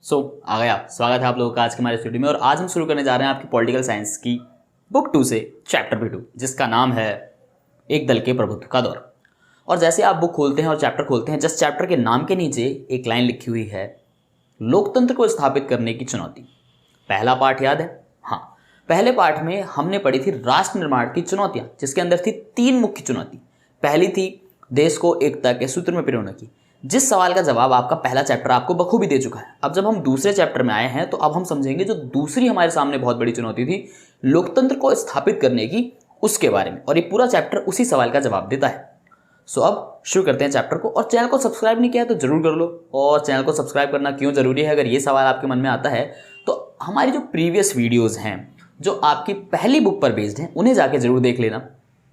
आ गया। स्वागत है आप लोगों का आज के हमारे स्टूडियो में। और आज हम शुरू करने जा रहे हैं आपकी पॉलिटिकल साइंस की बुक 2 से चैप्टर भी 2, जिसका नाम है एक दल के प्रभुत्व का दौर। और जैसे आप बुक खोलते हैं और चैप्टर खोलते हैं, जस्ट चैप्टर के नाम के नीचे एक लाइन लिखी हुई है, लोकतंत्र को स्थापित करने की चुनौती। पहला पार्ट याद है? हाँ, पहले पार्ट में हमने पढ़ी थी राष्ट्र निर्माण की चुनौतियां, जिसके अंदर थी 3 मुख्य चुनौती। पहली थी देश को एकता के सूत्र में पिरोने की, जिस सवाल का जवाब आपका पहला चैप्टर आपको बखूबी दे चुका है। अब जब हम दूसरे चैप्टर में आए हैं तो अब हम समझेंगे जो दूसरी हमारे सामने बहुत बड़ी चुनौती थी लोकतंत्र को स्थापित करने की, उसके बारे में। और ये पूरा चैप्टर उसी सवाल का जवाब देता है। अब शुरू करते हैं चैप्टर को। और चैनल को सब्सक्राइब नहीं किया है तो जरूर कर लो। और चैनल को सब्सक्राइब करना क्यों जरूरी है, अगर ये सवाल आपके मन में आता है तो हमारी जो प्रीवियस वीडियोज़ हैं जो आपकी पहली बुक पर बेस्ड हैं उन्हें जाके जरूर देख लेना।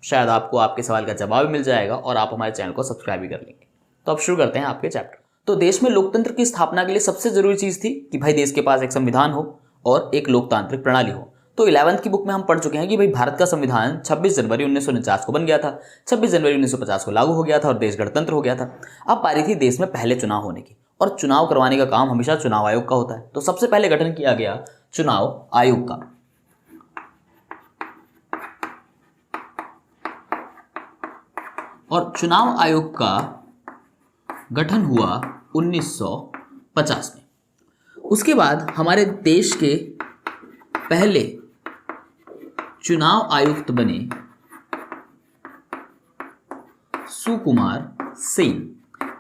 शायद आपको आपके सवाल का जवाब मिल जाएगा और आप हमारे चैनल को सब्सक्राइब भी कर लेंगे। तो अब शुरू करते हैं आपके चैप्टर। तो देश में लोकतंत्र की स्थापना के लिए सबसे जरूरी चीज थी कि भाई देश के पास एक संविधान हो और एक लोकतांत्रिक प्रणाली हो। तो 11th की बुक में हम पढ़ चुके हैं कि भाई भारत का संविधान 26 जनवरी 1949 को बन गया था, 26 जनवरी 1950 को लागू हो गया था और देश गणतंत्र हो गया था। अब पारी थी देश में पहले चुनाव होने की, और चुनाव करवाने का काम हमेशा चुनाव आयोग का होता है। तो सबसे पहले गठन किया गया चुनाव आयोग का। और चुनाव आयोग का गठन हुआ 1950 में। उसके बाद हमारे देश के पहले चुनाव आयुक्त बने सुकुमार सेन।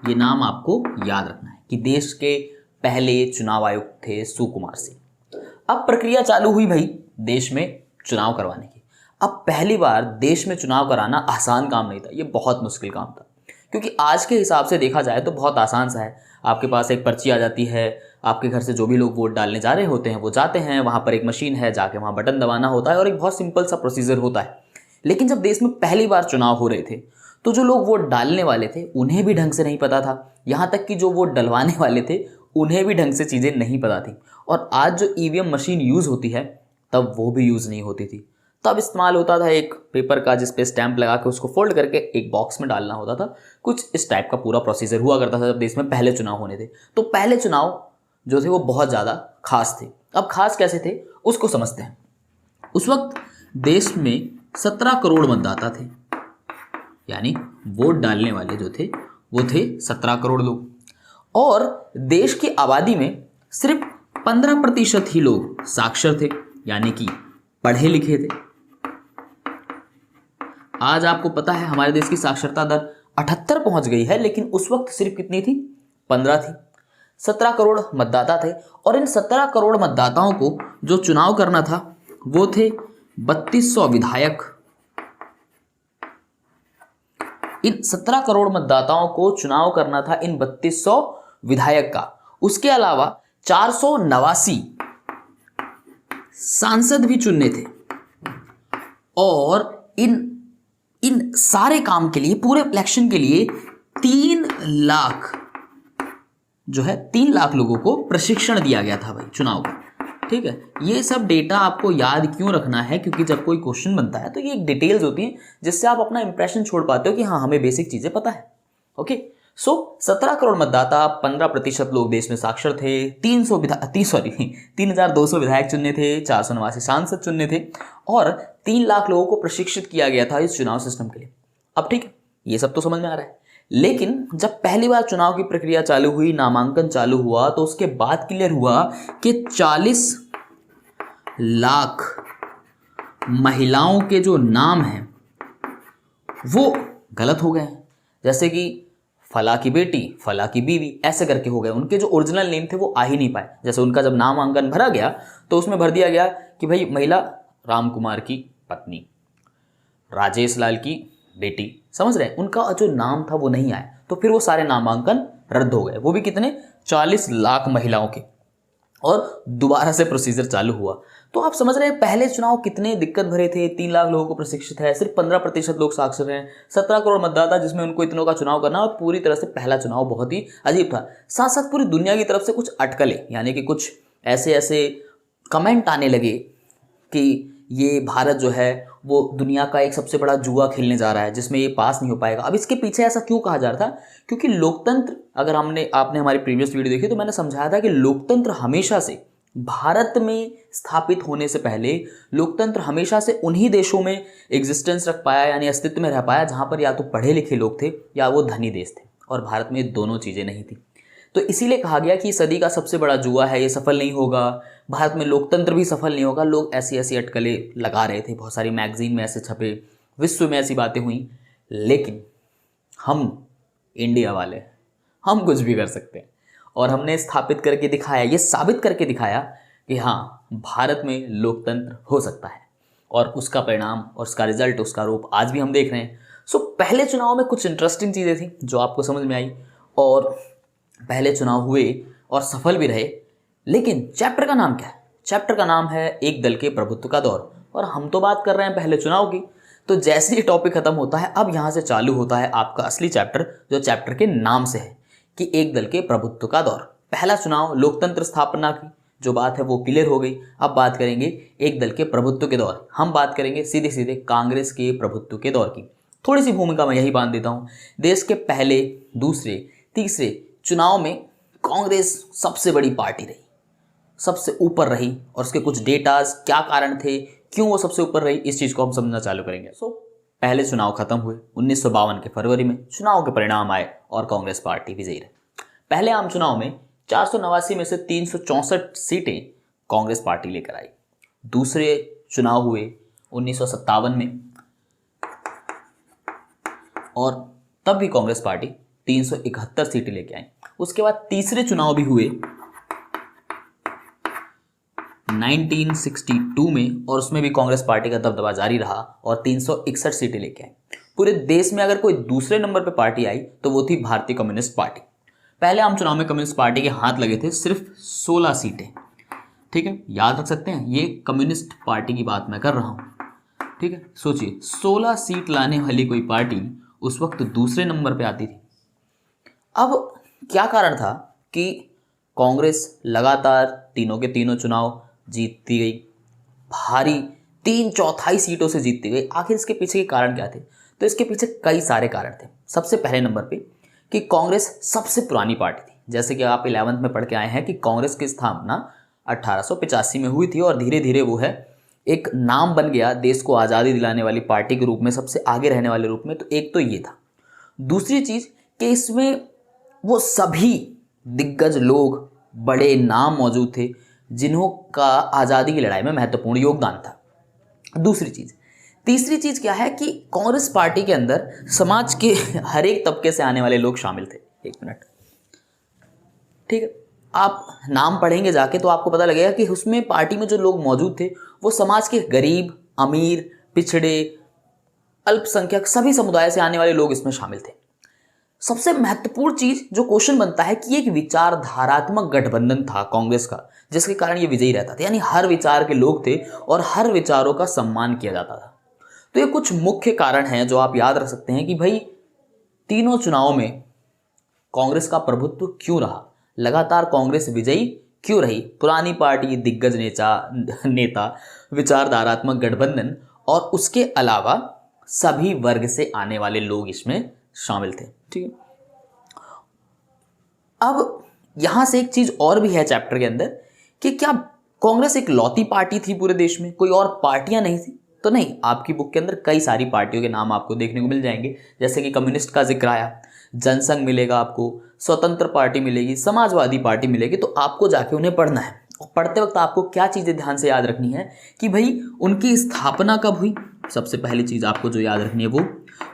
ये नाम आपको याद रखना है कि देश के पहले चुनाव आयुक्त थे सुकुमार सेन। अब प्रक्रिया चालू हुई भाई देश में चुनाव करवाने की। अब पहली बार देश में चुनाव कराना आसान काम नहीं था, ये बहुत मुश्किल काम था। क्योंकि आज के हिसाब से देखा जाए तो बहुत आसान सा है। आपके पास एक पर्ची आ जाती है, आपके घर से जो भी लोग वोट डालने जा रहे होते हैं वो जाते हैं, वहाँ पर एक मशीन है, जाके वहाँ बटन दबाना होता है और एक बहुत सिंपल सा प्रोसीजर होता है। लेकिन जब देश में पहली बार चुनाव हो रहे थे तो जो लोग वोट डालने वाले थे उन्हें भी ढंग से नहीं पता था, यहाँ तक कि जो वोट डलवाने वाले थे उन्हें भी ढंग से चीज़ें नहीं पता थी। और आज जो ईवीएम मशीन यूज़ होती है तब वो भी यूज़ नहीं होती थी। तब इस्तेमाल होता था एक पेपर का, जिस पे स्टैंप लगा के उसको फोल्ड करके एक बॉक्स में डालना होता था। कुछ इस टाइप का पूरा प्रोसीजर हुआ करता था जब देश में पहले चुनाव होने थे। तो पहले चुनाव जो थे वो बहुत ज़्यादा खास थे। अब खास कैसे थे उसको समझते हैं। उस वक्त देश में 17 करोड़ मतदाता थे, यानी वोट डालने वाले जो थे वो थे 17 करोड़ लोग। और देश की आबादी में सिर्फ 15% ही लोग साक्षर थे, यानी कि पढ़े लिखे थे। आज आपको पता है हमारे देश की साक्षरता दर 78 पहुंच गई है, लेकिन उस वक्त सिर्फ कितनी थी? 15 थी। 17 करोड़ मतदाता थे और इन 17 करोड़ मतदाताओं को जो चुनाव करना था वो थे 3200 विधायक। इन 17 करोड़ मतदाताओं को चुनाव करना था इन 3200 विधायक का। उसके अलावा 489 सांसद भी चुनने थे। और इन सारे काम के लिए, पूरे इलेक्शन के लिए 3 लाख जो है 3 लाख लोगों को प्रशिक्षण दिया गया था भाई चुनाव का। ठीक है, ये सब डेटा आपको याद क्यों रखना है? क्योंकि जब कोई क्वेश्चन बनता है तो ये एक डिटेल्स होती हैं जिससे आप अपना इंप्रेशन छोड़ पाते हो कि हाँ हमें बेसिक चीजें पता है। ओके, 17 करोड़ मतदाता, 15% लोग देश में साक्षर थे, 3200 विधायक चुनने थे, 489 सांसद चुनने थे और 3 लाख लोगों को प्रशिक्षित किया गया था इस चुनाव सिस्टम के लिए। अब ठीक है, ये सब तो समझ में आ रहा है। लेकिन जब पहली बार चुनाव की प्रक्रिया चालू हुई, नामांकन चालू हुआ, तो उसके बाद क्लियर हुआ कि 40 लाख महिलाओं के जो नाम हैं वो गलत हो गए हैं। जैसे कि फला की बेटी, फला की बीवी, ऐसे करके हो गए। उनके जो ओरिजिनल नेम थे वो आ ही नहीं पाए। जैसे उनका जब नामांकन भरा गया तो उसमें भर दिया गया कि भाई महिला राम कुमार की पत्नी, राजेश लाल की बेटी, समझ रहे हैं? उनका जो नाम था वो नहीं आया, तो फिर वो सारे नामांकन रद्द हो गए, वो भी कितने? 40 लाख महिलाओं के। और दोबारा से प्रोसीजर चालू हुआ। तो आप समझ रहे हैं पहले चुनाव कितने दिक्कत भरे थे। 3 लाख लोगों को प्रशिक्षित है, सिर्फ 15% लोग साक्षर हैं, 17 करोड़ मतदाता जिसमें उनको इतनों का चुनाव करना, और पूरी तरह से पहला चुनाव बहुत ही अजीब था। साथ साथ पूरी दुनिया की तरफ से कुछ अटकलें, यानी कि कुछ ऐसे कमेंट आने लगे कि ये भारत जो है वो दुनिया का एक सबसे बड़ा जुआ खेलने जा रहा है जिसमें ये पास नहीं हो पाएगा। अब इसके पीछे ऐसा क्यों कहा जा रहा था? क्योंकि लोकतंत्र, अगर आपने हमारी प्रीवियस वीडियो देखी तो मैंने समझाया था कि लोकतंत्र हमेशा से भारत में स्थापित होने से पहले लोकतंत्र हमेशा से उन्हीं देशों में एग्जिस्टेंस रख पाया, यानी अस्तित्व में रह पाया, जहाँ पर या तो पढ़े लिखे लोग थे या वो धनी देश थे, और भारत में दोनों चीज़ें नहीं थी। तो इसीलिए कहा गया कि सदी का सबसे बड़ा जुआ है, ये सफल नहीं होगा, भारत में लोकतंत्र भी सफल नहीं होगा। लोग ऐसी ऐसी अटकलें लगा रहे थे, बहुत सारी मैगजीन में ऐसे छपे, विश्व में ऐसी बातें हुई, लेकिन हम इंडिया वाले हम कुछ भी कर सकते हैं और हमने स्थापित करके दिखाया, ये साबित करके दिखाया कि हाँ, भारत में लोकतंत्र हो सकता है, और उसका परिणाम और उसका रिजल्ट, उसका रूप आज भी हम देख रहे हैं। सो पहले चुनाव में कुछ इंटरेस्टिंग चीज़ें थी जो आपको समझ में आई, और पहले चुनाव हुए और सफल भी रहे। लेकिन चैप्टर का नाम क्या है? चैप्टर का नाम है एक दल के प्रभुत्व का दौर, और हम तो बात कर रहे हैं पहले चुनाव की। तो जैसे ही टॉपिक खत्म होता है, अब यहाँ से चालू होता है आपका असली चैप्टर, जो चैप्टर के नाम से है कि एक दल के प्रभुत्व का दौर। पहला चुनाव, लोकतंत्र स्थापना की जो बात है वो क्लियर हो गई। अब बात करेंगे एक दल के प्रभुत्व के दौर। हम बात करेंगे सीधे सीधे कांग्रेस के प्रभुत्व के दौर की। थोड़ी सी भूमिका मैं यही बांध देता हूँ। देश के पहले, दूसरे, तीसरे चुनाव में कांग्रेस सबसे बड़ी पार्टी रही, सबसे ऊपर रही, और उसके कुछ डेटाज, क्या कारण थे, क्यों वो सबसे ऊपर रही, इस चीज़ को हम समझना चालू करेंगे। पहले चुनाव खत्म हुए 1952 के फरवरी में, चुनाव के परिणाम आए और कांग्रेस पार्टी विजयी रही। पहले आम चुनाव में 489 में से 364 सीटें कांग्रेस पार्टी लेकर आई। दूसरे चुनाव हुए 1957 में, और तब भी कांग्रेस पार्टी 371 सीटें लेके आई। उसके बाद तीसरे चुनाव भी हुए 1962 में, और उसमें भी कांग्रेस पार्टी का दबदबा जारी रहा और 361 सीटें लेके आई। पूरे देश में अगर कोई दूसरे नंबर पे पार्टी आई तो वो थी भारतीय कम्युनिस्ट पार्टी। पहले आम चुनाव में कम्युनिस्ट पार्टी के हाथ लगे थे सिर्फ 16 सीटें। ठीक है, याद रख सकते हैं, ये कम्युनिस्ट पार्टी की बात मैं कर रहा हूँ। ठीक है, सोचिए 16 सीट लाने वाली कोई पार्टी उस वक्त दूसरे नंबर पे आती थी। अब क्या कारण था कि कांग्रेस लगातार तीनों के तीनों चुनाव जीतती गई, भारी 3/4 सीटों से जीतती गई? आखिर इसके पीछे के कारण क्या थे? तो इसके पीछे कई सारे कारण थे। सबसे पहले नंबर पे कि कांग्रेस सबसे पुरानी पार्टी थी। जैसे कि आप 11th में पढ़ के आए हैं कि कांग्रेस की स्थापना 1885 में हुई थी, और धीरे धीरे वो है एक नाम बन गया देश को आज़ादी दिलाने वाली पार्टी के रूप में, सबसे आगे रहने वाले रूप में। तो एक तो ये था। दूसरी चीज़ कि इसमें वो सभी दिग्गज लोग, बड़े नाम मौजूद थे जिन्हों का आज़ादी की लड़ाई में महत्वपूर्ण योगदान था। दूसरी चीज़। तीसरी चीज़ क्या है कि कांग्रेस पार्टी के अंदर समाज के हर एक तबके से आने वाले लोग शामिल थे। एक मिनट, ठीक है, आप नाम पढ़ेंगे जाके तो आपको पता लगेगा कि उसमें पार्टी में जो लोग मौजूद थे वो समाज के गरीब, अमीर, पिछड़े, अल्पसंख्यक, सभी समुदाय से आने वाले लोग इसमें शामिल थे। सबसे महत्वपूर्ण चीज जो क्वेश्चन बनता है कि एक विचारधारात्मक गठबंधन था कांग्रेस का, जिसके कारण ये विजयी रहता था, यानी हर विचार के लोग थे और हर विचारों का सम्मान किया जाता था। तो ये कुछ मुख्य कारण हैं जो आप याद रख सकते हैं कि भाई तीनों चुनावों में कांग्रेस का प्रभुत्व क्यों रहा, लगातार कांग्रेस विजयी क्यों रही। पुरानी पार्टी, दिग्गज नेता, विचारधारात्मक गठबंधन, और उसके अलावा सभी वर्ग से आने वाले लोग इसमें शामिल थे। ठीक है, अब यहां से एक चीज और भी है चैप्टर के अंदर कि क्या कांग्रेस एक लौती पार्टी थी पूरे देश में, कोई और पार्टियां नहीं थी? तो नहीं, आपकी बुक के अंदर कई सारी पार्टियों के नाम आपको देखने को मिल जाएंगे। जैसे कि कम्युनिस्ट का जिक्र आया, जनसंघ मिलेगा आपको, स्वतंत्र पार्टी मिलेगी, समाजवादी पार्टी मिलेगी। तो आपको जाके उन्हें पढ़ना है, और पढ़ते वक्त आपको क्या चीज़ें ध्यान से याद रखनी है कि भाई उनकी स्थापना कब हुई। सबसे पहली चीज़ आपको जो याद रखनी है वो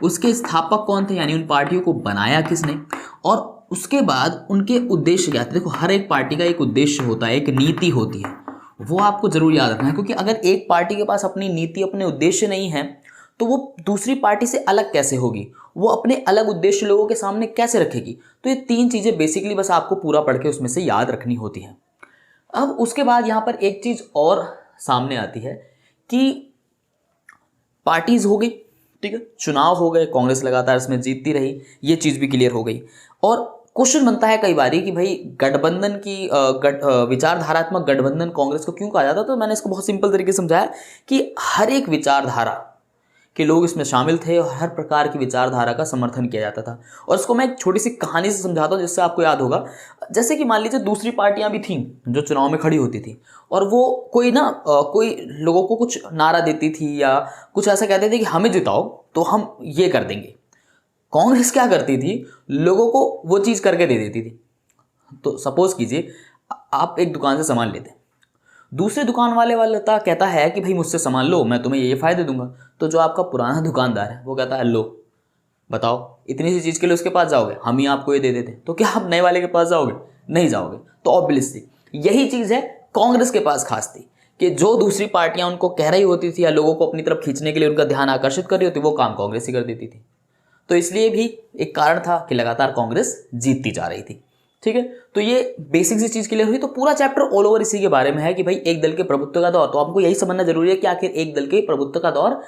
उसके स्थापक कौन थे, यानी उन पार्टियों को बनाया किसने, और उसके बाद उनके उद्देश्य क्या थे। देखो, हर एक पार्टी का एक उद्देश्य होता है, एक नीति होती है, वो आपको जरूर याद रखना है। क्योंकि अगर एक पार्टी के पास अपनी नीति, अपने उद्देश्य नहीं है तो वो दूसरी पार्टी से अलग कैसे होगी, वो अपने अलग उद्देश्य लोगों के सामने कैसे रखेगी। तो ये तीन चीज़ें बेसिकली बस आपको पूरा पढ़ के उसमें से याद रखनी होती हैं। अब उसके बाद यहाँ पर एक चीज़ और सामने आती है कि पार्टीज हो गई, ठीक है, चुनाव हो गए, कांग्रेस लगातार इसमें जीतती रही, ये चीज़ भी क्लियर हो गई। और क्वेश्चन बनता है कई बारी कि भाई गठबंधन की विचारधारात्मक गठबंधन कांग्रेस को क्यों कहा जाता है। तो मैंने इसको बहुत सिंपल तरीके से समझाया कि हर एक विचारधारा के लोग इसमें शामिल थे और हर प्रकार की विचारधारा का समर्थन किया जाता था। और इसको मैं एक छोटी सी कहानी से समझाता हूँ जिससे आपको याद होगा। जैसे कि मान लीजिए दूसरी पार्टियां भी थीं जो चुनाव में खड़ी होती थी और वो कोई कोई लोगों को कुछ नारा देती थी या कुछ ऐसा कहते थे कि हमें जिताओ तो हम ये कर देंगे। कांग्रेस क्या करती थी, लोगों को वो चीज़ करके दे देती थी। तो सपोज कीजिए आप एक दुकान से सामान लेते हैं, दूसरे दुकान वाला कहता है कि भाई मुझसे सामान लो, मैं तुम्हें ये फायदे दूंगा। तो जो आपका पुराना दुकानदार है वो कहता है लो बताओ इतनी सी चीज़ के लिए उसके पास जाओगे, हम ही आपको ये दे देते। तो क्या आप नए वाले के पास जाओगे? नहीं जाओगे। तो ऑब्वियसली यही चीज़ है कांग्रेस के पास खास थी कि जो दूसरी पार्टियां उनको कह रही होती थी या लोगों को अपनी तरफ खींचने के लिए उनका ध्यान आकर्षित कर रही होती, वो काम कांग्रेस ही कर देती थी। तो इसलिए भी एक कारण था कि लगातार कांग्रेस जीतती जा रही थी। ठीक है, तो ये बेसिक सी चीज क्लियर हुई। तो पूरा चैप्टर ऑल ओवर इसी के बारे में है कि भाई एक दल के प्रभुत्व का दौर। तो आपको यही समझना जरूरी है कि आखिर एक दल के प्रभुत्व का दौर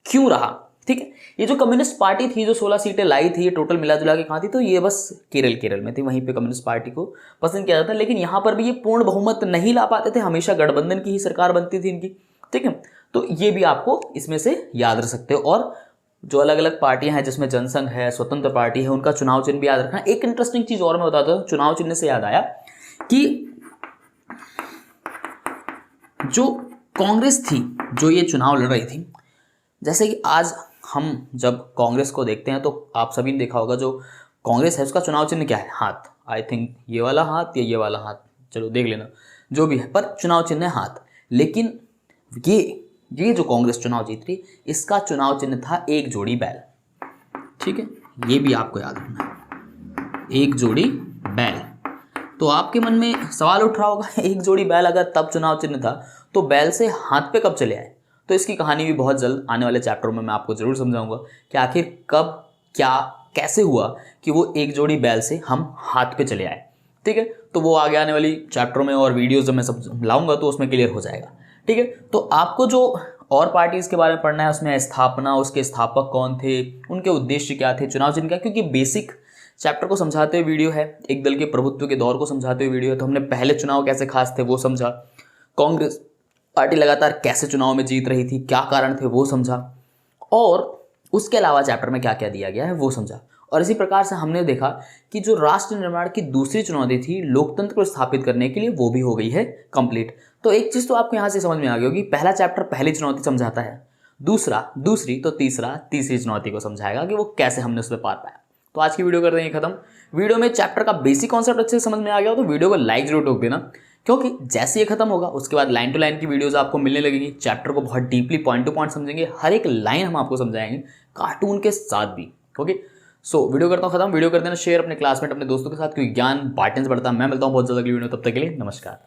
क्यों रहा। ठीक है, ये जो कम्युनिस्ट पार्टी थी जो 16 सीटें लाई थी, ये टोटल मिला जुला के कहाँ थी, तो ये बस केरल में थी, वहीं पे कम्युनिस्ट पार्टी को पसंद किया जाता है। लेकिन यहाँ पर भी ये पूर्ण बहुमत नहीं ला पाते थे, हमेशा गठबंधन की ही सरकार बनती थी इनकी। ठीक है, तो ये भी आपको इसमें से याद रख सकते हो। और जो अलग अलग पार्टियां हैं जिसमें जनसंघ है, स्वतंत्र पार्टी है, उनका चुनाव चिन्ह भी याद रखना। एक इंटरेस्टिंग चीज और मैं बताता हूं, चुनाव चिन्ह से याद आया कि जो कांग्रेस थी जो ये चुनाव लड़ रही थी, जैसे कि आज हम जब कांग्रेस को देखते हैं तो आप सभी ने देखा होगा जो कांग्रेस है उसका चुनाव चिन्ह क्या है, हाथ। आई थिंक ये वाला हाथ या ये वाला हाथ, चलो देख लेना जो भी है, पर चुनाव चिन्ह है हाथ। लेकिन ये जो कांग्रेस चुनाव जीत रही, इसका चुनाव चिन्ह था एक जोड़ी बैल। ठीक है, ये भी आपको याद रखना है, एक जोड़ी बैल। तो आपके मन में सवाल उठ रहा होगा एक जोड़ी बैल अगर तब चुनाव चिन्ह था तो बैल से हाथ पे कब चले आए। तो इसकी कहानी भी बहुत जल्द आने वाले चैप्टरों में मैं आपको जरूर समझाऊंगा कि आखिर कब क्या कैसे हुआ कि वो एक जोड़ी बैल से हम हाथ पे चले आए। ठीक है, तो वो आगे आने वाली चैप्टरों में और वीडियोज जब मैं सब लाऊंगा तो उसमें क्लियर हो जाएगा। ठीक है, तो आपको जो और पार्टीज के बारे में पढ़ना है उसमें स्थापना, उसके स्थापक कौन थे, उनके उद्देश्य क्या थे, चुनाव चिन्ह क्या, क्योंकि बेसिक चैप्टर को समझाते हुए वीडियो है, एक दल के प्रभुत्व के दौर को समझाते हुए वीडियो है। तो हमने पहले चुनाव कैसे खास थे वो समझा, कांग्रेस पार्टी लगातार कैसे चुनाव में जीत रही थी, क्या कारण थे वो समझा, और उसके अलावा चैप्टर में क्या क्या दिया गया है वो समझा। और इसी प्रकार से हमने देखा कि जो राष्ट्र निर्माण की दूसरी चुनौती थी लोकतंत्र को स्थापित करने के लिए, वो भी हो गई है कंप्लीट। तो एक चीज तो आपको यहां से समझ में आ गई होगी, पहला चैप्टर पहली चुनौती समझाता है, दूसरी तो तीसरी चुनौती को समझाएगा कि वो कैसे हमने उस पर पार पाया। तो आज की वीडियो कर देंगे खत्म। वीडियो में चैप्टर का बेसिक कॉन्सेप्ट अच्छे से समझ में आ गया हो तो वीडियो को लाइक जरूर ठोक देना, क्योंकि जैसे ये खत्म होगा उसके बाद लाइन टू लाइन की वीडियोस आपको मिलने लगेंगी। चैप्टर को बहुत डीपली पॉइंट टू पॉइंट समझेंगे, हर एक लाइन हम आपको समझाएंगे कार्टून के साथ भी। ओके, सो वीडियो करता हूँ खत्म। वीडियो कर देना शेयर अपने क्लासमेट अपने दोस्तों के साथ, क्योंकि ज्ञान बांटने से बढ़ता है। मैं मिलता हूँ बहुत ज़्यादा अगली वीडियो, तब तक के लिए नमस्कार।